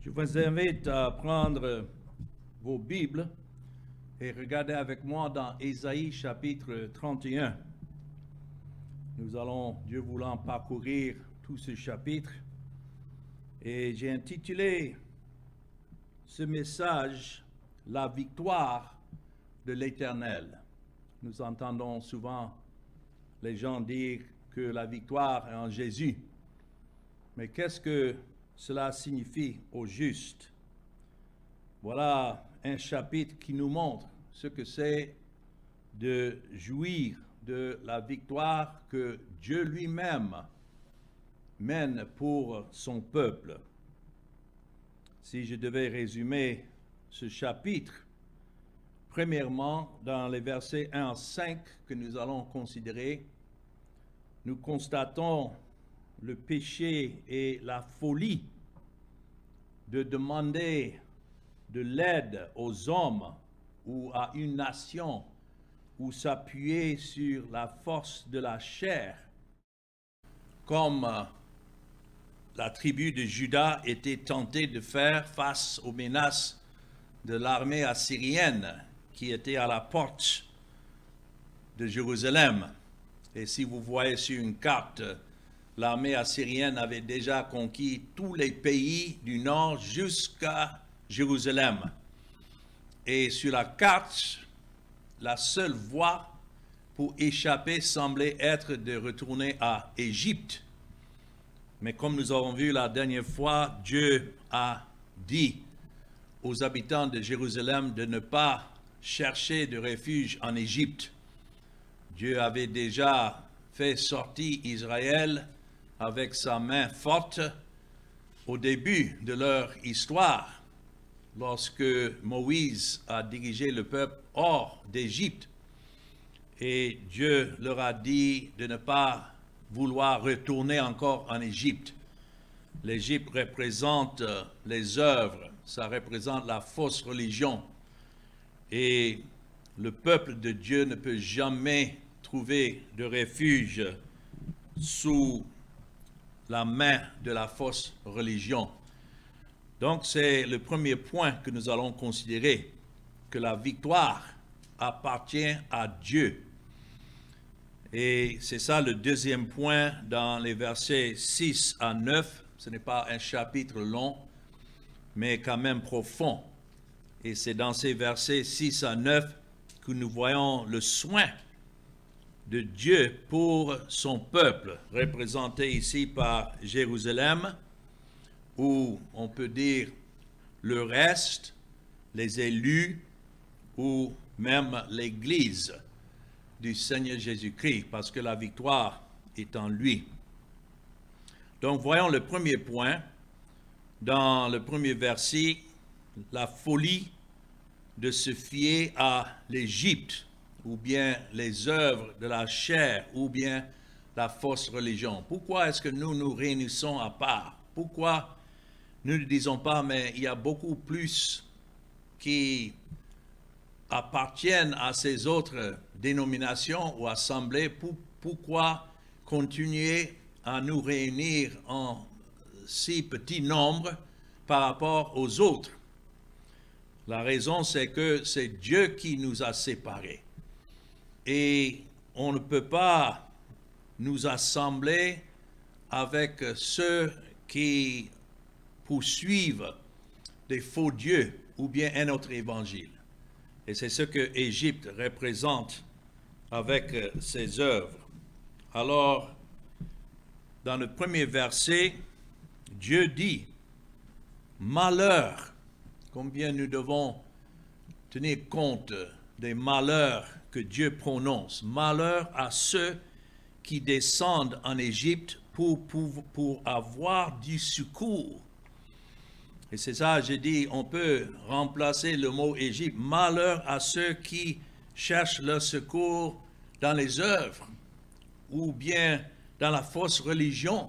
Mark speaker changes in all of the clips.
Speaker 1: Je vous invite à prendre vos Bibles et regarder avec moi dans Ésaïe chapitre 31. Nous allons, Dieu voulant, parcourir tout ce chapitre. Et j'ai intitulé ce message « La victoire de l'Éternel ». Nous entendons souvent les gens dire que la victoire est en Jésus. Mais qu'est-ce que cela signifie au juste? Voilà un chapitre qui nous montre ce que c'est de jouir de la victoire que Dieu lui-même mène pour son peuple. Si je devais résumer ce chapitre, premièrement, dans les versets 1 à 5 que nous allons considérer, nous constatons le péché et la folie de demander de l'aide aux hommes ou à une nation ou s'appuyer sur la force de la chair, comme la tribu de Juda était tentée de faire face aux menaces de l'armée assyrienne qui était à la porte de Jérusalem. Et si vous voyez sur une carte, l'armée assyrienne avait déjà conquis tous les pays du nord jusqu'à Jérusalem. Et sur la carte, la seule voie pour échapper semblait être de retourner à Égypte. Mais comme nous avons vu la dernière fois, Dieu a dit aux habitants de Jérusalem de ne pas chercher de refuge en Égypte. Dieu avait déjà fait sortir Israël avec sa main forte au début de leur histoire, lorsque Moïse a dirigé le peuple hors d'Égypte. Et Dieu leur a dit de ne pas vouloir retourner encore en Égypte. L'Égypte représente les œuvres, ça représente la fausse religion. Et le peuple de Dieu ne peut jamais trouver de refuge sous la main de la fausse religion. Donc c'est le premier point que nous allons considérer, que la victoire appartient à Dieu. Et c'est ça le deuxième point dans les versets 6 à 9. Ce n'est pas un chapitre long, mais quand même profond. Et c'est dans ces versets 6 à 9 que nous voyons le soin de Dieu pour son peuple, représenté ici par Jérusalem, ou on peut dire le reste, les élus, ou même l'Église du Seigneur Jésus-Christ, parce que la victoire est en lui. Donc voyons le premier point, dans le premier verset, la folie de se fier à l'Égypte, ou bien les œuvres de la chair, ou bien la fausse religion. Pourquoi est-ce que nous nous réunissons à part? Pourquoi nous ne disons pas, mais il y a beaucoup plus qui appartiennent à ces autres dénominations ou assemblées? Pourquoi continuer à nous réunir en si petit nombre par rapport aux autres? La raison, c'est que c'est Dieu qui nous a séparés. Et on ne peut pas nous assembler avec ceux qui poursuivent des faux dieux ou bien un autre évangile. Et c'est ce que Égypte représente avec ses œuvres. Alors, dans le premier verset, Dieu dit « Malheur ». Combien nous devons tenir compte des malheurs que Dieu prononce. Malheur à ceux qui descendent en Égypte pour avoir du secours. Et c'est ça, j'ai dit, on peut remplacer le mot Égypte. Malheur à ceux qui cherchent leur secours dans les œuvres ou bien dans la fausse religion.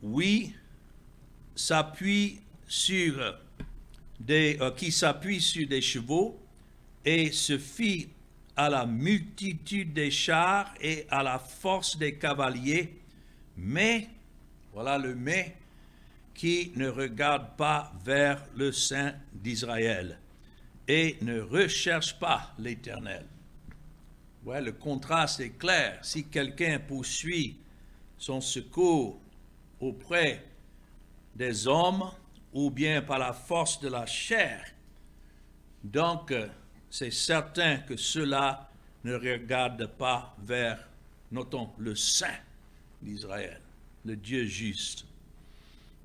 Speaker 1: Oui, qui s'appuie sur des chevaux et se fie à la multitude des chars et à la force des cavaliers, mais, voilà le mais, qui ne regardent pas vers le Saint d'Israël et ne recherchent pas l'Éternel. Ouais, le contraste est clair. Si quelqu'un poursuit son secours auprès des hommes ou bien par la force de la chair, donc c'est certain que cela ne regarde pas vers, notons, le Saint d'Israël, le Dieu juste.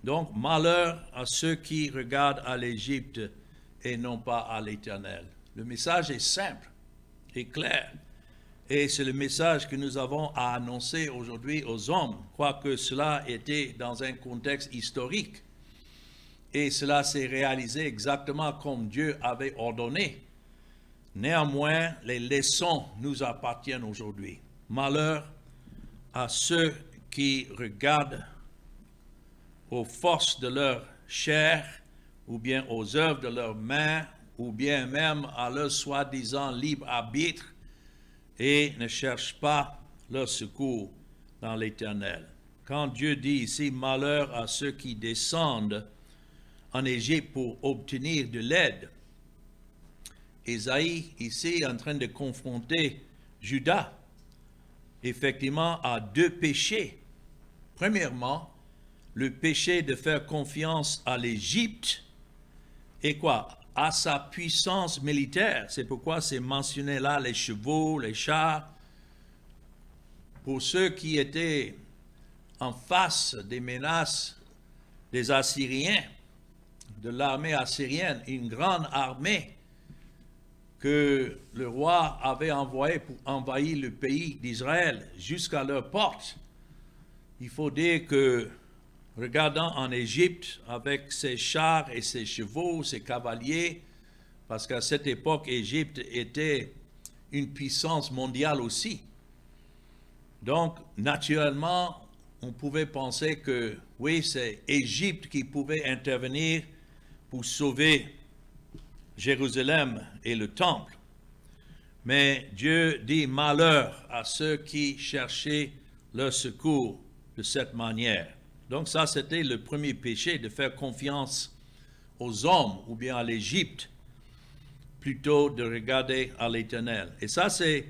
Speaker 1: Donc, malheur à ceux qui regardent à l'Égypte et non pas à l'Éternel. Le message est simple et clair. Et c'est le message que nous avons à annoncer aujourd'hui aux hommes, quoique cela était dans un contexte historique. Et cela s'est réalisé exactement comme Dieu avait ordonné. Néanmoins, les leçons nous appartiennent aujourd'hui. Malheur à ceux qui regardent aux forces de leur chair, ou bien aux œuvres de leurs mains, ou bien même à leur soi-disant libre arbitre, et ne cherchent pas leur secours dans l'Éternel. Quand Dieu dit ici, malheur à ceux qui descendent en Égypte pour obtenir de l'aide, Ésaïe ici est en train de confronter Juda, effectivement, à deux péchés. Premièrement, le péché de faire confiance à l'Égypte et quoi? À sa puissance militaire. C'est pourquoi c'est mentionné là les chevaux, les chars. Pour ceux qui étaient en face des menaces des Assyriens, de l'armée assyrienne, une grande armée que le roi avait envoyée pour envahir le pays d'Israël jusqu'à leur porte. Il faut dire que, regardant en Égypte avec ses chars et ses chevaux, ses cavaliers, parce qu'à cette époque, Égypte était une puissance mondiale aussi. Donc, naturellement, on pouvait penser que, oui, c'est Égypte qui pouvait intervenir pour sauver Jérusalem et le temple. Mais Dieu dit malheur à ceux qui cherchaient leur secours de cette manière. Donc ça, c'était le premier péché, de faire confiance aux hommes ou bien à l'Égypte, plutôt de regarder à l'Éternel. Et ça, c'est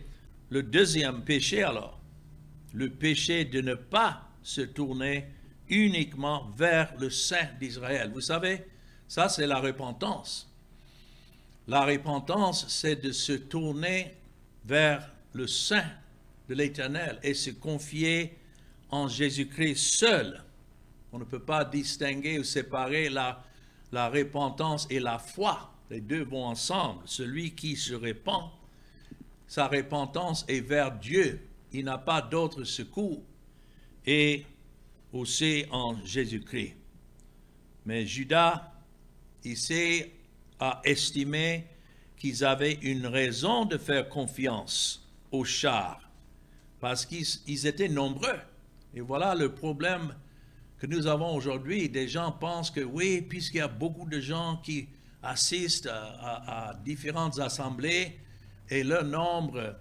Speaker 1: le deuxième péché alors. Le péché de ne pas se tourner uniquement vers le Saint d'Israël. Vous savez, ça c'est la repentance. La repentance, c'est de se tourner vers le Saint de l'Éternel et se confier en Jésus-Christ seul. On ne peut pas distinguer ou séparer la repentance et la foi. Les deux vont ensemble. Celui qui se repent, sa repentance est vers Dieu. Il n'a pas d'autre secours. Et aussi en Jésus-Christ. Mais Judas, ici, a estimé qu'ils avaient une raison de faire confiance aux chars, parce qu'ils étaient nombreux. Et voilà le problème que nous avons aujourd'hui. Des gens pensent que oui, puisqu'il y a beaucoup de gens qui assistent à différentes assemblées et leur nombre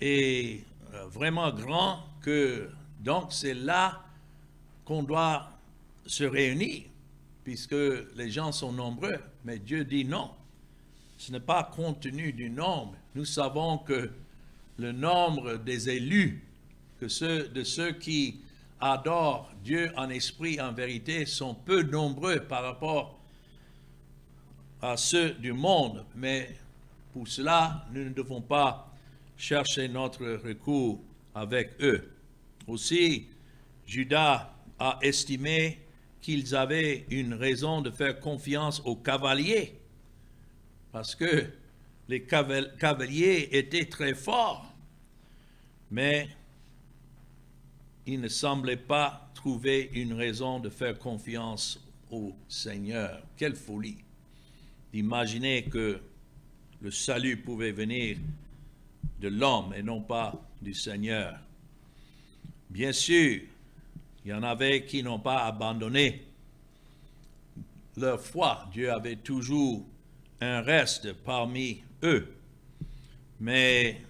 Speaker 1: est vraiment grand, que donc c'est là qu'on doit se réunir, puisque les gens sont nombreux. Mais Dieu dit non, ce n'est pas compte tenu du nombre. Nous savons que le nombre des élus, de ceux qui adorent Dieu en esprit, en vérité, sont peu nombreux par rapport à ceux du monde. Mais pour cela, nous ne devons pas chercher notre recours avec eux. Aussi, Judas a estimé qu'ils avaient une raison de faire confiance aux cavaliers, parce que les cavaliers étaient très forts, mais ils ne semblaient pas trouver une raison de faire confiance au Seigneur. Quelle folie d'imaginer que le salut pouvait venir de l'homme et non pas du Seigneur. Bien sûr, il y en avait qui n'ont pas abandonné leur foi. Dieu avait toujours un reste parmi eux. Mais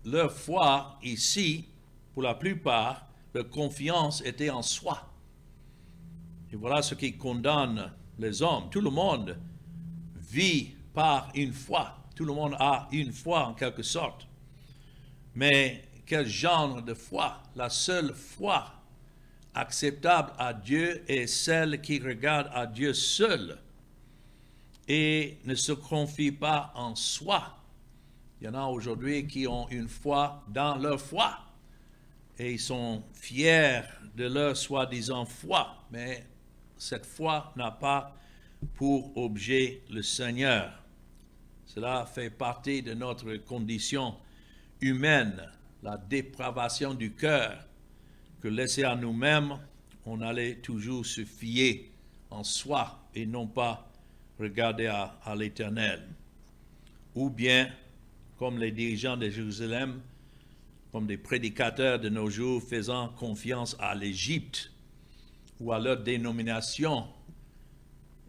Speaker 1: leur foi ici, pour la plupart, leur confiance était en soi. Et voilà ce qui condamne les hommes. Tout le monde vit par une foi. Tout le monde a une foi en quelque sorte. Mais quel genre de foi? La seule foi acceptable à Dieu est celle qui regarde à Dieu seul et ne se confie pas en soi. Il y en a aujourd'hui qui ont une foi dans leur foi et ils sont fiers de leur soi-disant foi, mais cette foi n'a pas pour objet le Seigneur. Cela fait partie de notre condition humaine, la dépravation du cœur, que laissé à nous-mêmes, on allait toujours se fier en soi et non pas regarder à l'Éternel. Ou bien, comme les dirigeants de Jérusalem, comme des prédicateurs de nos jours, faisant confiance à l'Égypte ou à leur dénomination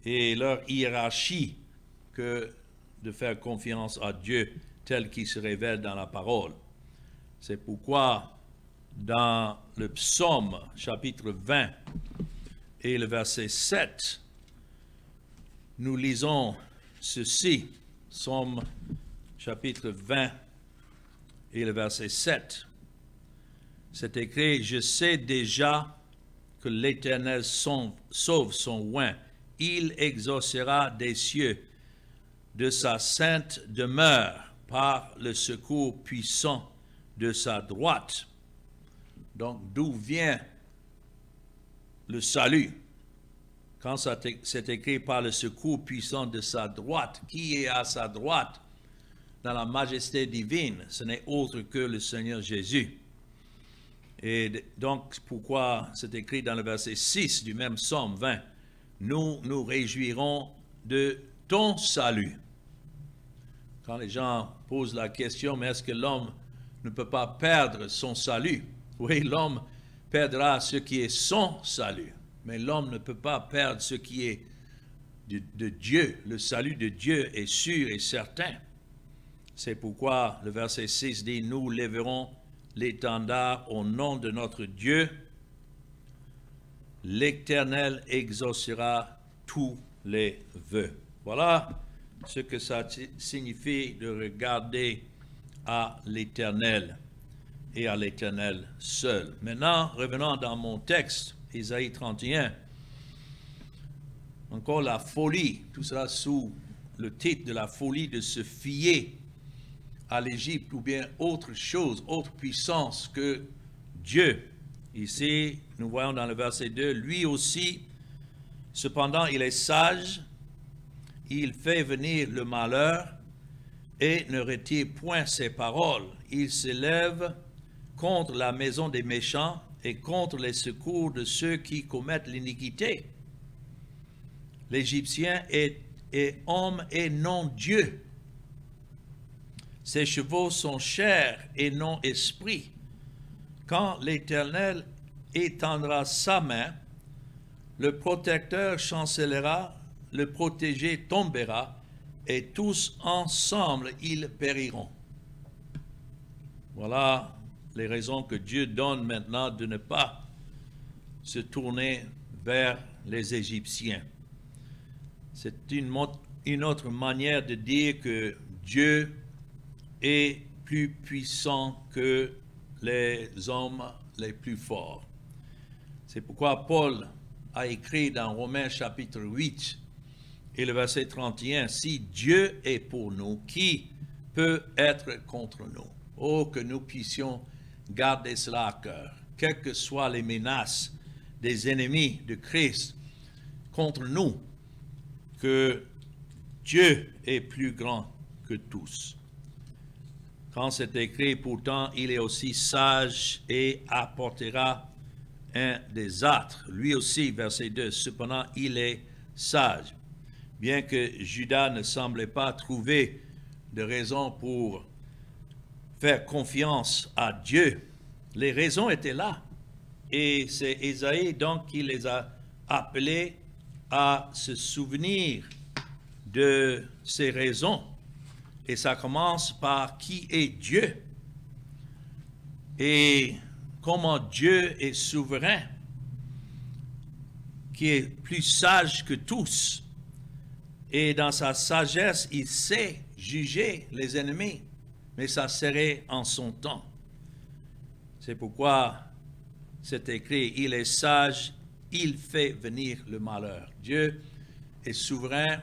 Speaker 1: et leur hiérarchie, que de faire confiance à Dieu tel qu'il se révèle dans la parole. C'est pourquoi dans le psaume chapitre 20 et le verset 7, nous lisons ceci, psaume chapitre 20 et le verset 7. C'est écrit: « Je sais déjà que l'Éternel sauve son oint, il exaucera des cieux de sa sainte demeure par le secours puissant de sa droite. » Donc, d'où vient le salut? Quand c'est écrit par le secours puissant de sa droite, qui est à sa droite dans la majesté divine? Ce n'est autre que le Seigneur Jésus. Et donc, pourquoi c'est écrit dans le verset 6 du même psaume 20, « Nous nous réjouirons de ton salut. » Quand les gens posent la question, mais est-ce que l'homme ne peut pas perdre son salut? Oui, l'homme perdra ce qui est son salut, mais l'homme ne peut pas perdre ce qui est de Dieu. Le salut de Dieu est sûr et certain. C'est pourquoi le verset 6 dit, « Nous lèverons l'étendard au nom de notre Dieu. L'Éternel exaucera tous les vœux. » Voilà ce que ça signifie de regarder à l'Éternel et à l'Éternel seul. Maintenant, revenons dans mon texte, Ésaïe 31. Encore la folie, tout cela sous le titre de la folie de se fier à l'Égypte ou bien autre chose, autre puissance que Dieu. Ici, nous voyons dans le verset 2, « Lui aussi, cependant, il est sage, il fait venir le malheur et ne retire point ses paroles. Il s'élève contre la maison des méchants et contre les secours de ceux qui commettent l'iniquité. L'Égyptien est homme et non Dieu. Ses chevaux sont chair et non esprit. Quand l'Éternel étendra sa main, le protecteur chancellera, le protégé tombera, et tous ensemble ils périront. » Voilà les raisons que Dieu donne maintenant de ne pas se tourner vers les Égyptiens. C'est une autre manière de dire que Dieu est plus puissant que les hommes les plus forts. C'est pourquoi Paul a écrit dans Romains chapitre 8 et le verset 31, « Si Dieu est pour nous, qui peut être contre nous? » Oh, que nous puissions garder cela à cœur, quelles que soient les menaces des ennemis de Christ contre nous, que Dieu est plus grand que tous. Quand c'est écrit, pourtant, il est aussi sage et apportera un désastre. Lui aussi, verset 2, cependant, il est sage. Bien que Judas ne semblait pas trouver de raison pour faire confiance à Dieu, les raisons étaient là. Et c'est Ésaïe donc qui les a appelés à se souvenir de ces raisons. Et ça commence par qui est Dieu et comment Dieu est souverain, qui est plus sage que tous. Et dans sa sagesse, il sait juger les ennemis, mais ça serait en son temps. C'est pourquoi c'est écrit, il est sage, il fait venir le malheur. Dieu est souverain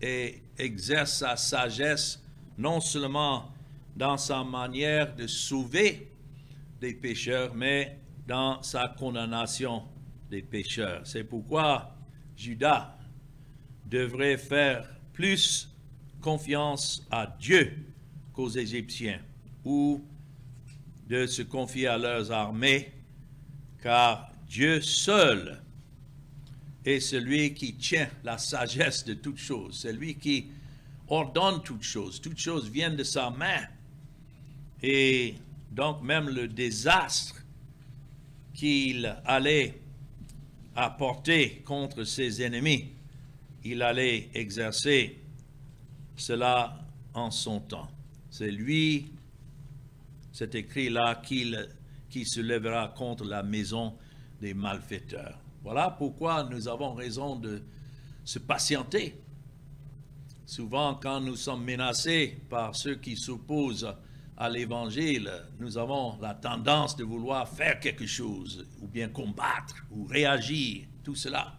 Speaker 1: et exerce sa sagesse non seulement dans sa manière de sauver des pécheurs, mais dans sa condamnation des pécheurs. C'est pourquoi Judas devrait faire plus confiance à Dieu qu'aux Égyptiens, ou de se confier à leurs armées, car Dieu seul est celui qui tient la sagesse de toutes choses, celui qui ordonne toutes choses viennent de sa main. Et donc même le désastre qu'il allait apporter contre ses ennemis, il allait exercer cela en son temps. C'est lui, c'est écrit là, qui se lèvera contre la maison des malfaiteurs. Voilà pourquoi nous avons raison de se patienter. Souvent, quand nous sommes menacés par ceux qui s'opposent à l'Évangile, nous avons la tendance de vouloir faire quelque chose, ou bien combattre, ou réagir, tout cela.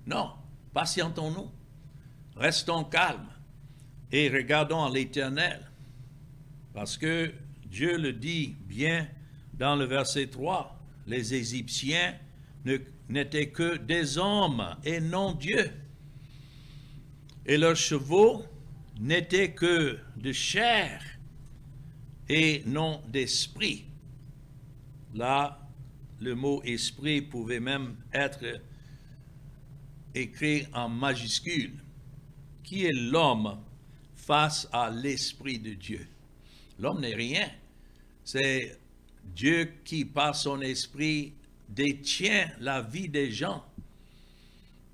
Speaker 1: Non, patientons-nous, restons calmes et regardons à l'Éternel, parce que Dieu le dit bien dans le verset 3, les Égyptiens n'étaient que des hommes et non Dieu. Et leurs chevaux n'étaient que de chair et non d'esprit. Là, le mot esprit pouvait même être écrit en majuscule. Qui est l'homme face à l'esprit de Dieu? L'homme n'est rien. C'est Dieu qui, par son esprit, détient la vie des gens,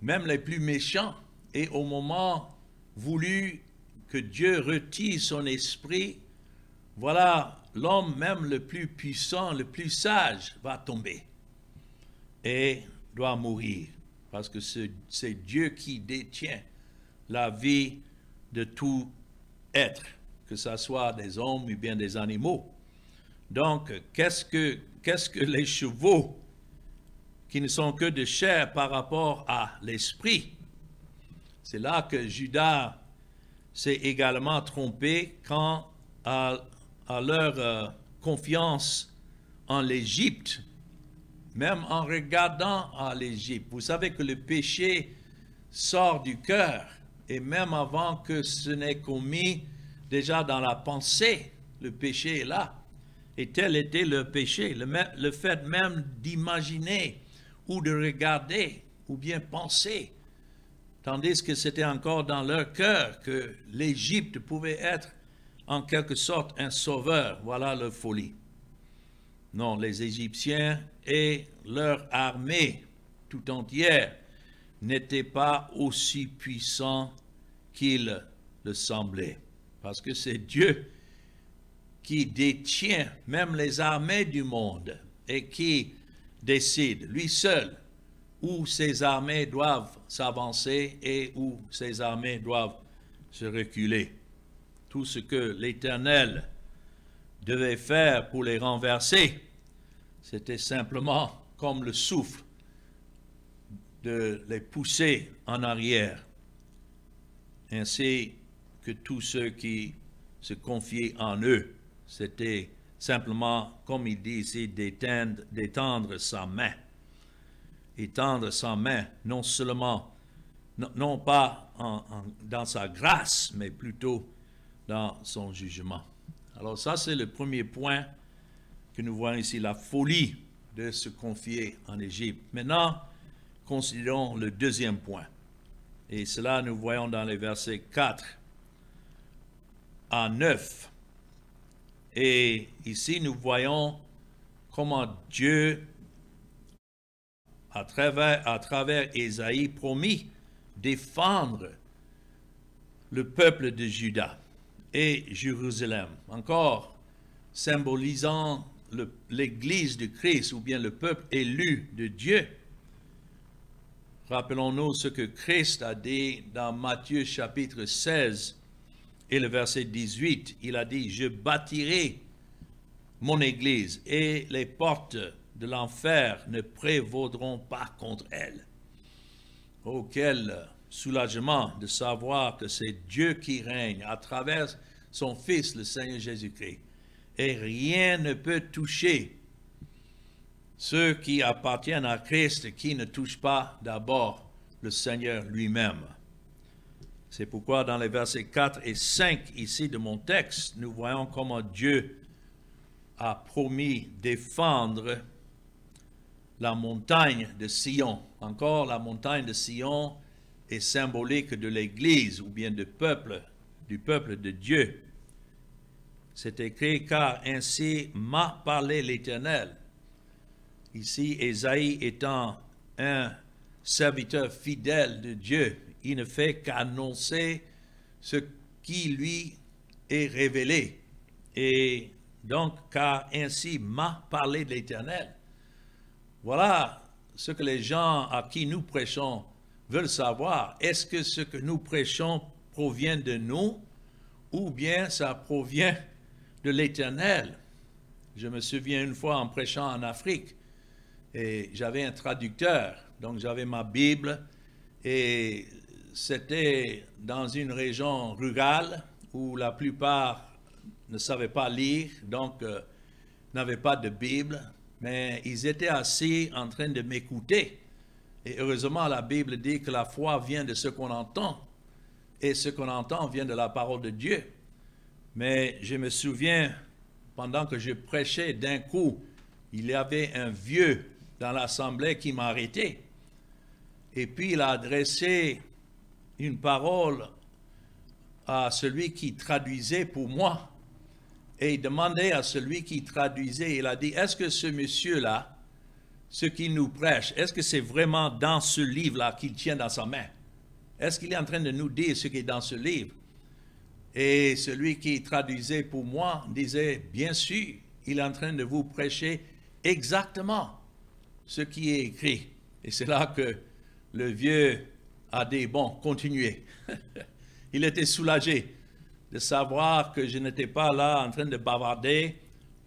Speaker 1: même les plus méchants. Et au moment voulu que Dieu retire son esprit, voilà, l'homme même le plus puissant, le plus sage, va tomber et doit mourir. Parce que c'est Dieu qui détient la vie de tout être, que ce soit des hommes ou bien des animaux. Donc, qu'est-ce que les chevaux qui ne sont que de chair par rapport à l'esprit? C'est là que Judas s'est également trompé quant à leur confiance en l'Égypte, même en regardant à l'Égypte. Vous savez que le péché sort du cœur, et même avant que ce n'ait commis, déjà dans la pensée, le péché est là. Et tel était le péché, le fait même d'imaginer ou de regarder ou bien penser, tandis que c'était encore dans leur cœur que l'Égypte pouvait être en quelque sorte un sauveur. Voilà leur folie. Non, les Égyptiens et leur armée tout entière n'étaient pas aussi puissants qu'ils le semblaient. Parce que c'est Dieu qui détient même les armées du monde et qui décide, lui seul, où ces armées doivent s'avancer et où ces armées doivent se reculer. Tout ce que l'Éternel devait faire pour les renverser, c'était simplement comme le souffle de les pousser en arrière, ainsi que tous ceux qui se confiaient en eux. C'était simplement, comme il dit ici, d'étendre sa main. Étendre sa main, non seulement, non pas dans sa grâce, mais plutôt dans son jugement. Alors ça, c'est le premier point que nous voyons ici, la folie de se confier en Égypte. Maintenant, considérons le deuxième point. Et cela, nous voyons dans les versets 4 à 9. Et ici, nous voyons comment Dieu, à travers Ésaïe, promit défendre le peuple de Juda et Jérusalem, encore symbolisant l'Église de Christ ou bien le peuple élu de Dieu, Rappelons-nous ce que Christ a dit dans Matthieu chapitre 16 et le verset 18. Il a dit, « Je bâtirai mon Église et les portes de l'enfer ne prévaudront pas contre elle. » Oh, quel soulagement de savoir que c'est Dieu qui règne à travers son Fils, le Seigneur Jésus-Christ. Et rien ne peut toucher ceux qui appartiennent à Christ, qui ne touchent pas d'abord le Seigneur lui-même. C'est pourquoi dans les versets 4 et 5 ici de mon texte, nous voyons comment Dieu a promis défendre la montagne de Sion. Encore, la montagne de Sion est symbolique de l'Église ou bien du peuple de Dieu. C'est écrit, car ainsi m'a parlé l'Éternel. Ici, Ésaïe étant un serviteur fidèle de Dieu, il ne fait qu'annoncer ce qui lui est révélé. Et donc, car ainsi m'a parlé l'Éternel. Voilà ce que les gens à qui nous prêchons veulent savoir. Est-ce que ce que nous prêchons provient de nous ou bien ça provient de l'Éternel? Je me souviens une fois en prêchant en Afrique et j'avais un traducteur, donc j'avais ma Bible et c'était dans une région rurale où la plupart ne savaient pas lire, donc n'avaient pas de Bible, mais ils étaient assis en train de m'écouter. Et heureusement, la Bible dit que la foi vient de ce qu'on entend, et ce qu'on entend vient de la parole de Dieu. Mais je me souviens, pendant que je prêchais, d'un coup, il y avait un vieux dans l'assemblée qui m'a arrêté. Et puis il a adressé une parole à celui qui traduisait pour moi. Et il demandait à celui qui traduisait, il a dit, est-ce que ce monsieur-là, ce qu'il nous prêche, est-ce que c'est vraiment dans ce livre-là qu'il tient dans sa main? Est-ce qu'il est en train de nous dire ce qui est dans ce livre? Et celui qui traduisait pour moi disait, bien sûr, il est en train de vous prêcher exactement ce qui est écrit. Et c'est là que le vieux a dit, bon, continuez. Il était soulagé de savoir que je n'étais pas là en train de bavarder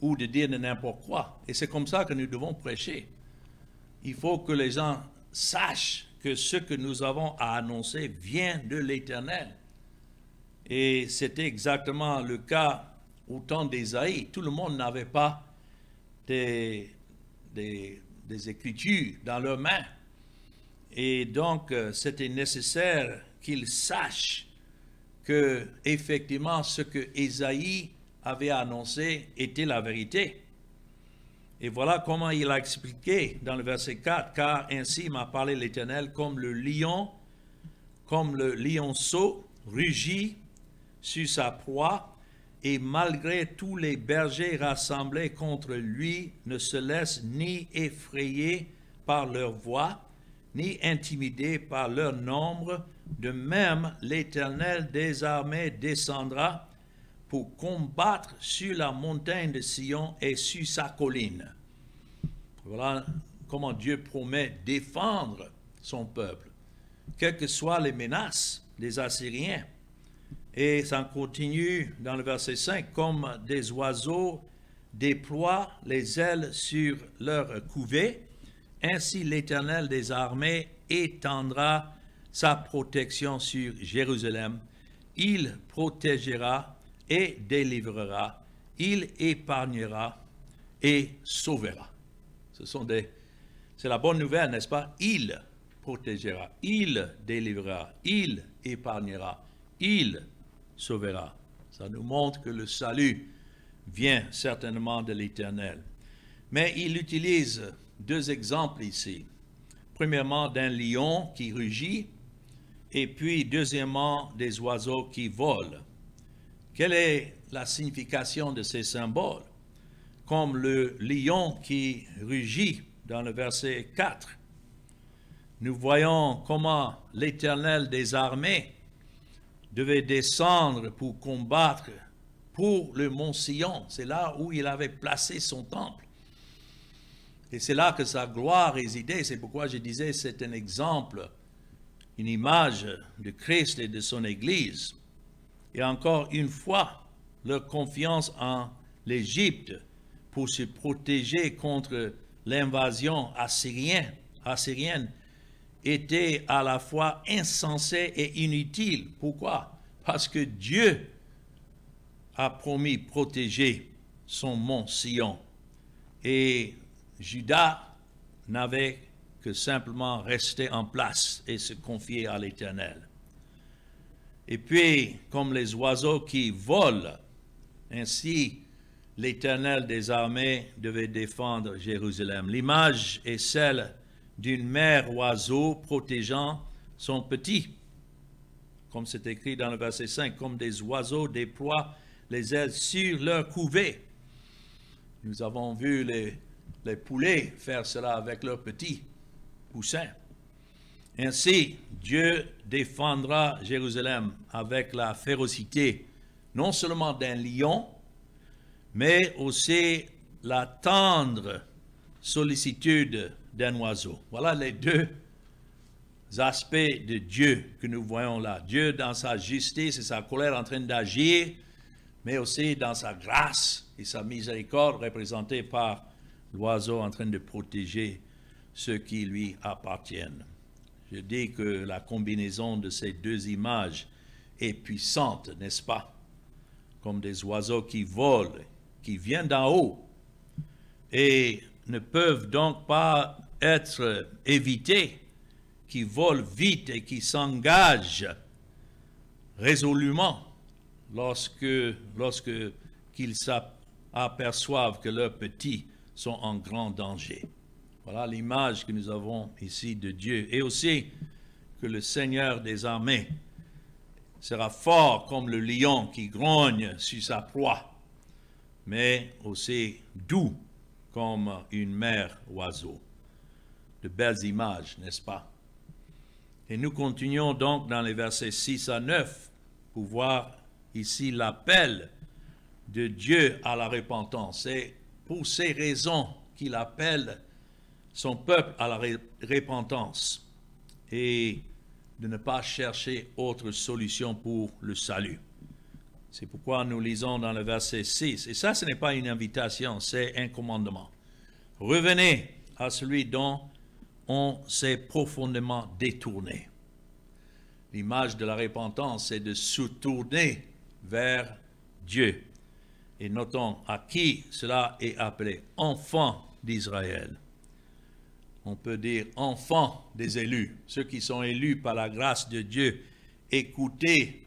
Speaker 1: ou de dire de n'importe quoi. Et c'est comme ça que nous devons prêcher. Il faut que les gens sachent que ce que nous avons à annoncer vient de l'Éternel. Et c'était exactement le cas au temps d'Ésaïe. Tout le monde n'avait pas des écritures dans leurs mains. Et donc, c'était nécessaire qu'ils sachent que, effectivement, ce que Ésaïe avait annoncé était la vérité. Et voilà comment il a expliqué dans le verset 4, « Car ainsi m'a parlé l'Éternel, comme le lionceau rugit sur sa proie, et malgré tous les bergers rassemblés contre lui, ne se laissent ni effrayer par leur voix, ni intimider par leur nombre. De même, l'Éternel des armées descendra pour combattre sur la montagne de Sion et sur sa colline. » Voilà comment Dieu promet défendre son peuple, quelles que soient les menaces des Assyriens. Et ça continue dans le verset 5, « Comme des oiseaux déploient les ailes sur leur couvée, ainsi l'Éternel des armées étendra sa protection sur Jérusalem. Il protégera et délivrera, il épargnera et sauvera. » C'est la bonne nouvelle, n'est-ce pas? Il protégera, il délivrera, il épargnera, il sauvera. Ça nous montre que le salut vient certainement de l'Éternel. Mais il utilise deux exemples ici. Premièrement, d'un lion qui rugit, et puis deuxièmement, des oiseaux qui volent. Quelle est la signification de ces symboles? Comme le lion qui rugit dans le verset 4, nous voyons comment l'Éternel des armées devait descendre pour combattre pour le mont Sion. C'est là où il avait placé son temple. Et c'est là que sa gloire résidait. C'est pourquoi je disais c'est un exemple, une image de Christ et de son Église. Et encore une fois, leur confiance en l'Égypte pour se protéger contre l'invasion assyrienne était à la fois insensée et inutile. Pourquoi? Parce que Dieu a promis protéger son mont Sion. Et Juda n'avait que simplement rester en place et se confier à l'Éternel. Et puis, comme les oiseaux qui volent, ainsi l'Éternel des armées devait défendre Jérusalem. L'image est celle d'une mère oiseau protégeant son petit. Comme c'est écrit dans le verset 5, comme des oiseaux déploient les ailes sur leur couvée. Nous avons vu les poulets faire cela avec leurs petits poussins. Ainsi, Dieu défendra Jérusalem avec la férocité, non seulement d'un lion, mais aussi la tendre sollicitude d'un oiseau. Voilà les deux aspects de Dieu que nous voyons là. Dieu dans sa justice et sa colère en train d'agir, mais aussi dans sa grâce et sa miséricorde représentée par l'oiseau en train de protéger ceux qui lui appartiennent. Je dis que la combinaison de ces deux images est puissante, n'est-ce pas? Comme des oiseaux qui volent, qui viennent d'en haut et ne peuvent donc pas être évités, qui volent vite et qui s'engagent résolument lorsqu'ils s'aperçoivent que leurs petits sont en grand danger. Voilà l'image que nous avons ici de Dieu. Et aussi que le Seigneur des armées sera fort comme le lion qui grogne sur sa proie, mais aussi doux comme une mère oiseau. De belles images, n'est-ce pas? Et nous continuons donc dans les versets 6 à 9 pour voir ici l'appel de Dieu à la repentance. C'est pour ces raisons qu'il appelle son peuple à la repentance et de ne pas chercher autre solution pour le salut. C'est pourquoi nous lisons dans le verset 6, et ça ce n'est pas une invitation, c'est un commandement. Revenez à celui dont on s'est profondément détourné. L'image de la repentance, c'est de se tourner vers Dieu. Et notons à qui cela est appelé, enfants d'Israël. On peut dire enfants des élus, ceux qui sont élus par la grâce de Dieu. Écoutez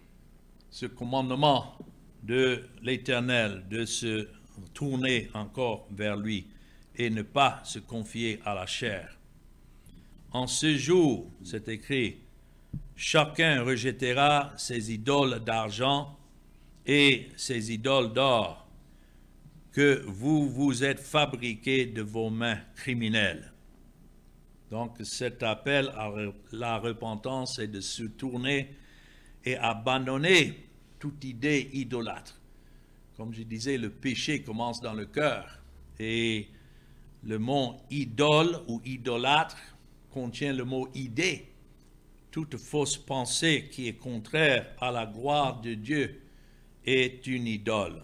Speaker 1: ce commandement de l'Éternel, de se tourner encore vers lui et ne pas se confier à la chair. En ce jour, c'est écrit, chacun rejettera ses idoles d'argent et ses idoles d'or que vous vous êtes fabriqués de vos mains criminelles. Donc cet appel à la repentance est de se tourner et abandonner toute idée idolâtre. Comme je disais, le péché commence dans le cœur et le mot idole ou idolâtre contient le mot idée. Toute fausse pensée qui est contraire à la gloire de Dieu est une idole.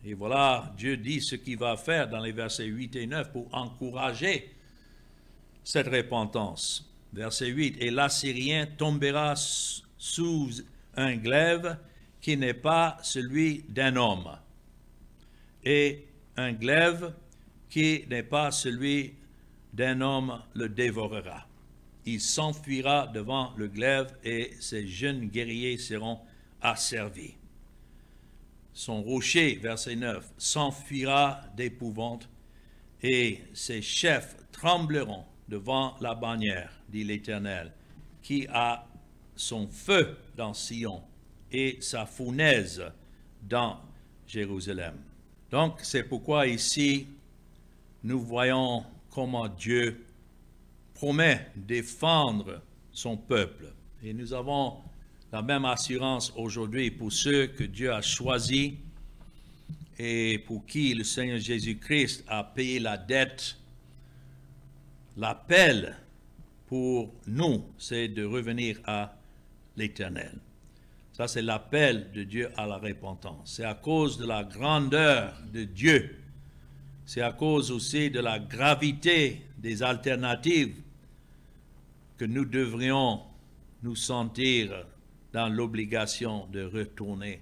Speaker 1: Et voilà, Dieu dit ce qu'il va faire dans les versets 8 et 9 pour encourager cette repentance. Verset 8, « Et l'Assyrien tombera sous un glaive qui n'est pas celui d'un homme, et un glaive qui n'est pas celui d'un homme le dévorera. Il s'enfuira devant le glaive et ses jeunes guerriers seront asservis. Son rocher, verset 9, s'enfuira d'épouvante et ses chefs trembleront devant la bannière, dit l'Éternel, qui a son feu dans Sion et sa fournaise dans Jérusalem. Donc, c'est pourquoi ici, nous voyons comment Dieu promet défendre son peuple. Et nous avons la même assurance aujourd'hui pour ceux que Dieu a choisis et pour qui le Seigneur Jésus-Christ a payé la dette l'appel pour nous, c'est de revenir à l'Éternel. Ça, c'est l'appel de Dieu à la repentance. C'est à cause de la grandeur de Dieu. C'est à cause aussi de la gravité des alternatives que nous devrions nous sentir dans l'obligation de retourner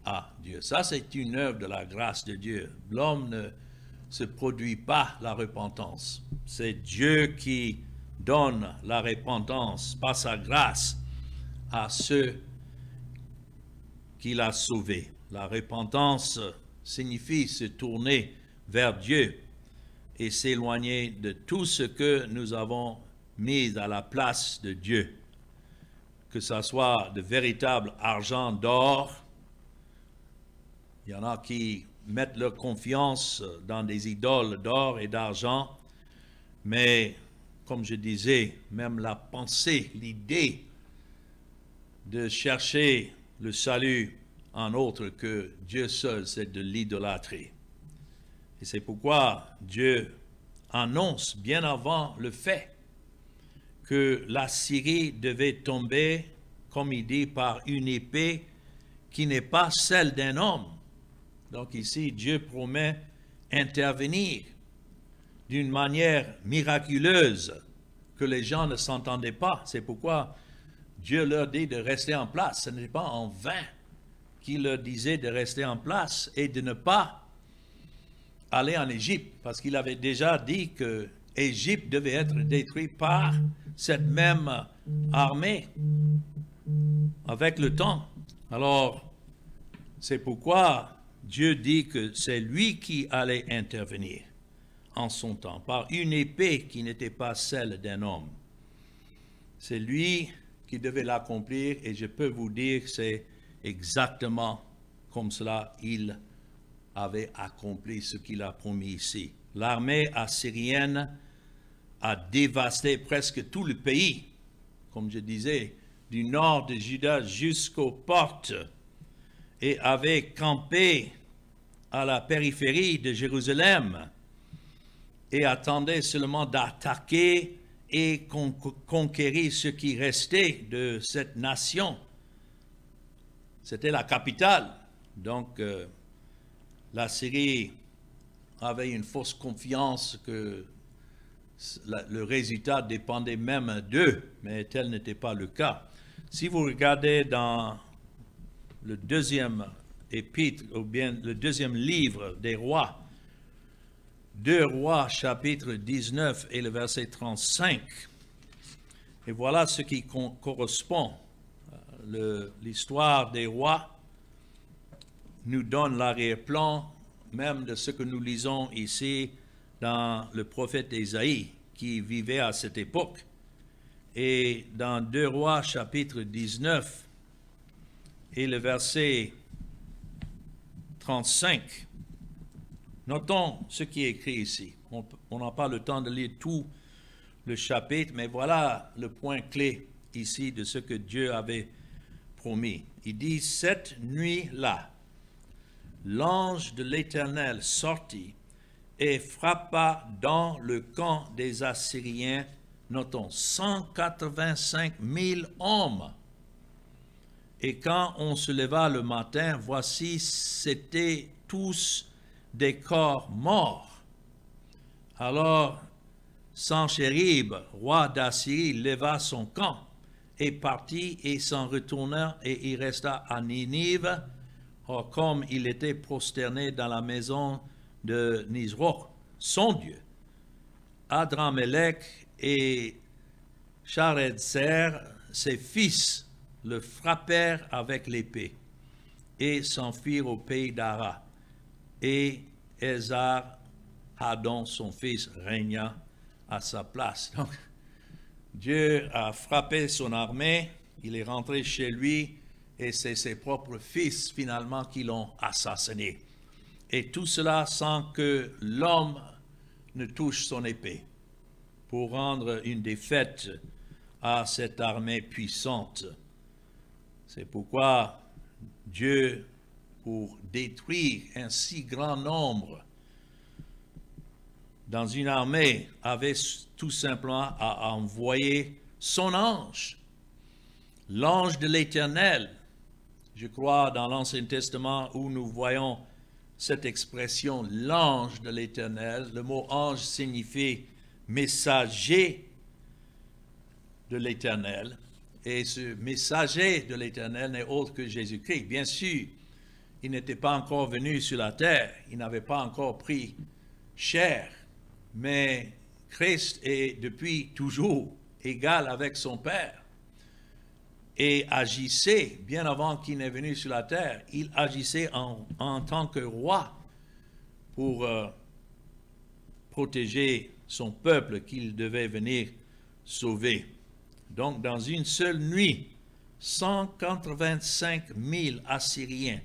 Speaker 1: à Dieu. Ça, c'est une œuvre de la grâce de Dieu. L'homme ne se produit pas la repentance. C'est Dieu qui donne la repentance par sa grâce à ceux qu'il a sauvés. La repentance signifie se tourner vers Dieu et s'éloigner de tout ce que nous avons mis à la place de Dieu, que ce soit de véritable argent d'or. Il y en a qui mettent leur confiance dans des idoles d'or et d'argent, mais comme je disais, même la pensée, l'idée de chercher le salut en autre que Dieu seul, c'est de l'idolâtrie. Et c'est pourquoi Dieu annonce bien avant le fait que la Syrie devait tomber, comme il dit, par une épée qui n'est pas celle d'un homme. Donc ici, Dieu promet intervenir d'une manière miraculeuse que les gens ne s'entendaient pas. C'est pourquoi Dieu leur dit de rester en place. Ce n'est pas en vain qu'il leur disait de rester en place et de ne pas aller en Égypte, parce qu'il avait déjà dit que l'Égypte devait être détruite par cette même armée avec le temps. Alors, c'est pourquoi Dieu dit que c'est lui qui allait intervenir en son temps, par une épée qui n'était pas celle d'un homme. C'est lui qui devait l'accomplir, et je peux vous dire que c'est exactement comme cela il avait accompli ce qu'il a promis ici. L'armée assyrienne a dévasté presque tout le pays, comme je disais, du nord de Juda jusqu'aux portes, et avait campé à la périphérie de Jérusalem et attendait seulement d'attaquer et conquérir ce qui restait de cette nation. C'était la capitale. Donc, la Syrie avait une fausse confiance que le résultat dépendait même d'eux, mais tel n'était pas le cas. Si vous regardez dans le deuxième épître, ou bien le deuxième livre des rois, 2 Rois chapitre 19 et le verset 35, et voilà ce qui correspond. L'histoire des rois nous donne l'arrière-plan même de ce que nous lisons ici dans le prophète Ésaïe qui vivait à cette époque. Et dans 2 Rois chapitre 19 et le verset 35, notons ce qui est écrit ici. On n'a pas le temps de lire tout le chapitre, mais voilà le point clé ici de ce que Dieu avait promis. Il dit, cette nuit-là, l'ange de l'Éternel sortit et frappa dans le camp des Assyriens, notons, 185 000 hommes. Et quand on se leva le matin, voici, c'étaient tous des corps morts. Alors, Sanchérib, roi d'Assyrie, leva son camp et partit et s'en retourna et il resta à Ninive. Or, comme il était prosterné dans la maison de Nisroch, son Dieu, Adramélec et Sharezer, ses fils, le frappèrent avec l'épée et s'enfuirent au pays d'Ara. Et Esar-Hadon, son fils, régna à sa place. Donc, Dieu a frappé son armée, il est rentré chez lui, et c'est ses propres fils finalement qui l'ont assassiné. Et tout cela sans que l'homme ne touche son épée, pour rendre une défaite à cette armée puissante. C'est pourquoi Dieu, pour détruire un si grand nombre dans une armée, avait tout simplement à envoyer son ange, l'ange de l'Éternel. Je crois dans l'Ancien Testament où nous voyons cette expression, l'ange de l'Éternel. Le mot ange signifie messager de l'Éternel. Et ce messager de l'Éternel n'est autre que Jésus-Christ. Bien sûr, il n'était pas encore venu sur la terre, il n'avait pas encore pris chair, mais Christ est depuis toujours égal avec son Père et agissait, bien avant qu'il n'ait venu sur la terre, il agissait en tant que roi pour protéger son peuple qu'il devait venir sauver. Donc, dans une seule nuit, 185 000 Assyriens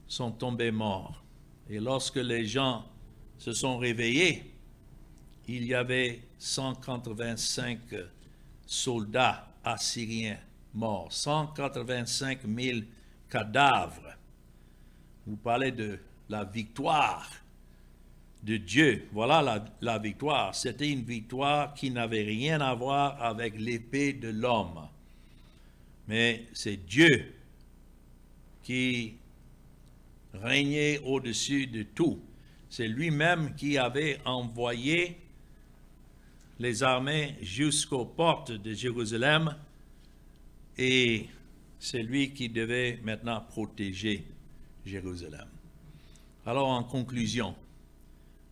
Speaker 1: sont tombés morts. Et lorsque les gens se sont réveillés, il y avait 185 soldats assyriens morts, 185 000 cadavres. Vous parlez de la victoire de Dieu. Voilà la victoire. C'était une victoire qui n'avait rien à voir avec l'épée de l'homme. Mais c'est Dieu qui régnait au-dessus de tout. C'est lui-même qui avait envoyé les armées jusqu'aux portes de Jérusalem et c'est lui qui devait maintenant protéger Jérusalem. Alors en conclusion,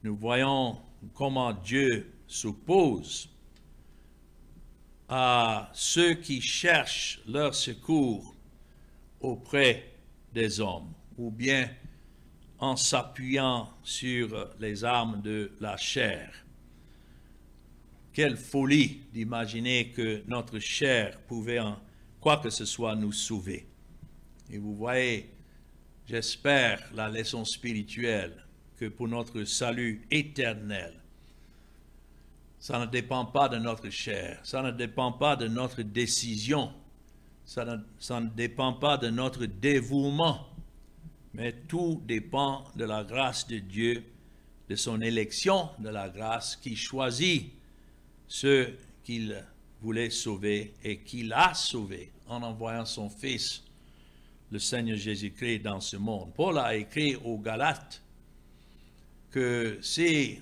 Speaker 1: nous voyons comment Dieu s'oppose à ceux qui cherchent leur secours auprès des hommes, ou bien en s'appuyant sur les armes de la chair. Quelle folie d'imaginer que notre chair pouvait en quoi que ce soit nous sauver. Et vous voyez, j'espère la leçon spirituelle que pour notre salut éternel, ça ne dépend pas de notre chair, ça ne dépend pas de notre décision, ça ne dépend pas de notre dévouement, mais tout dépend de la grâce de Dieu, de son élection, de la grâce qui choisit ceux qu'il voulait sauver et qu'il a sauvés en envoyant son Fils, le Seigneur Jésus-Christ, dans ce monde. Paul a écrit aux Galates que si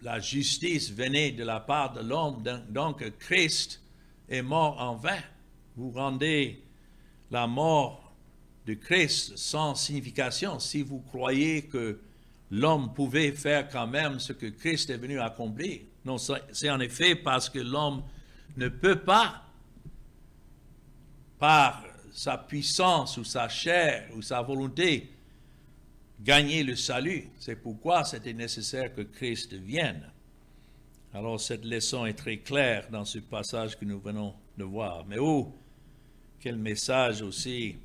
Speaker 1: la justice venait de la part de l'homme, donc Christ est mort en vain. Vous rendez la mort de Christ sans signification si vous croyez que l'homme pouvait faire quand même ce que Christ est venu accomplir. Non, c'est en effet parce que l'homme ne peut pas, par sa puissance ou sa chair ou sa volonté, gagner le salut. C'est pourquoi c'était nécessaire que Christ vienne. Alors cette leçon est très claire dans ce passage que nous venons de voir. Mais oh, quel message aussi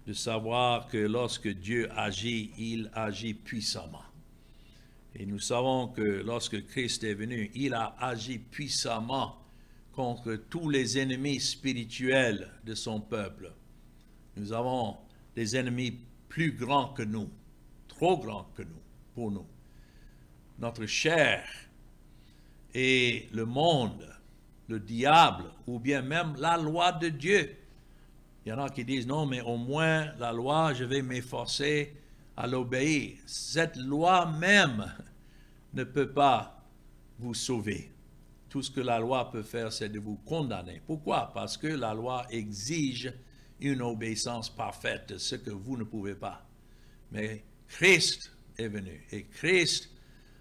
Speaker 1: de savoir que lorsque Dieu agit, il agit puissamment. Et nous savons que lorsque Christ est venu, il a agi puissamment contre tous les ennemis spirituels de son peuple. Nous avons des ennemis plus grands que nous, trop grands que nous, pour nous. Notre chair et le monde, le diable, ou bien même la loi de Dieu. Il y en a qui disent, non, mais au moins la loi, je vais m'efforcer à l'obéir. Cette loi même ne peut pas vous sauver. Tout ce que la loi peut faire, c'est de vous condamner. Pourquoi? Parce que la loi exige une obéissance parfaite, ce que vous ne pouvez pas. Mais Christ est venu et Christ,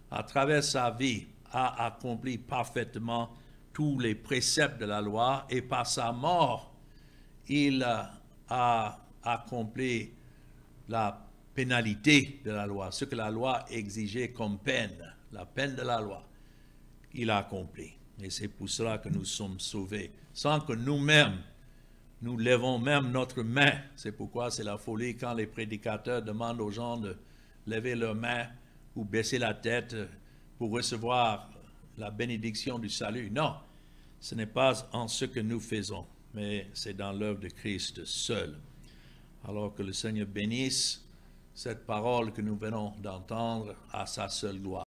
Speaker 1: à travers sa vie, a accompli parfaitement tous les préceptes de la loi et par sa mort, il a accompli la pénalité de la loi, ce que la loi exigeait comme peine, la peine de la loi, il a accompli. Et c'est pour cela que nous sommes sauvés, sans que nous-mêmes, nous levons même notre main. C'est pourquoi c'est la folie quand les prédicateurs demandent aux gens de lever leurs mains ou baisser la tête pour recevoir la bénédiction du salut. Non, ce n'est pas en ce que nous faisons, mais c'est dans l'œuvre de Christ seul. Alors que le Seigneur bénisse cette parole que nous venons d'entendre à sa seule gloire.